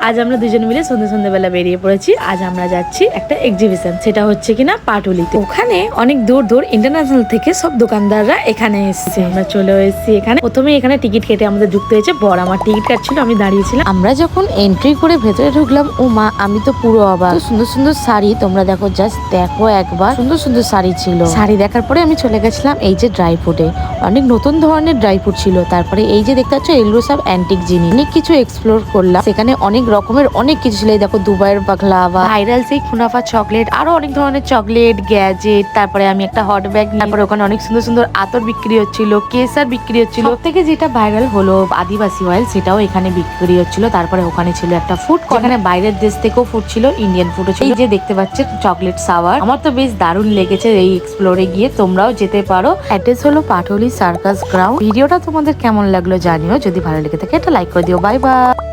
আজ আমরা দুজন মিলে সন্ধ্যেবেলা বেরিয়ে পড়েছি। আজ আমরা যাচ্ছি একটা এক্সিবিশন, সেটা হচ্ছে কিনা পাটুলিতে। ওখানে অনেক দূর দূর ইন্টারন্যাশনাল থেকে সব দোকানদাররা এখানে এসেছে। আমরা চলে এসেছি এখানে। প্রথমে এখানে টিকিট কেটে আমাদের ঢুকতে হয়েছে। বড় আমার টিকিট কাটছিল, আমি দাঁড়িয়েছিলাম। আমরা যখন এন্ট্রি করে ভেতরে ঢুকলাম, ও মা, আমি তো পুরো অবাক। সুন্দর সুন্দর শাড়ি, তোমরা দেখো, জাস্ট দেখো একবার, সুন্দর সুন্দর শাড়ি ছিল। শাড়ি দেখার পরে আমি চলে গেছিলাম এই যে ড্রাই ফ্রুটে। অনেক নতুন ধরনের ড্রাই ফ্রুট ছিল। তারপরে এই যে দেখতে পাচ্ছ, এগুলো সব অ্যান্টিক জিনিস। অনেক কিছু এক্সপ্লোর করলাম। সেখানে অনেক রকমের অনেক কিছু ছিল। দেখো, দুবাইয়ের বাকলাওয়া, ভাইরাল সেই কুনাফা চকলেট, আরো অনেক ধরনের চকলেট, গ্যাজেট। তারপরে আমি একটা হট ব্যাগ, তারপরে ওখানে অনেক সুন্দর সুন্দর আতর বিক্রি হচ্ছিল, কেসার বিক্রি হচ্ছিল। সবথেকে যেটা ভাইরাল হলো আদিবাসী অয়েল, সেটাও এখানে বিক্রি হচ্ছিল। তারপরে ওখানে ছিল একটা ফুড, এখানে বাইরের দেশ থেকেও ফুড ছিল, ইন্ডিয়ান ফুডও ছিল। এই যে দেখতে পাচ্ছেন চকলেট সাওয়ার, আমার তো বেশ দারুণ লেগেছে এই এক্সপ্লোরে গিয়ে। তোমরাও যেতে পারো। অ্যাড্রেস হলো পাটুলি সার্কাস গ্রাউন্ড। ভিডিওটা তোমাদের কেমন লাগলো জানিও। যদি ভালো লেগে থাকে একটা লাইক করে দিও। Bye bye.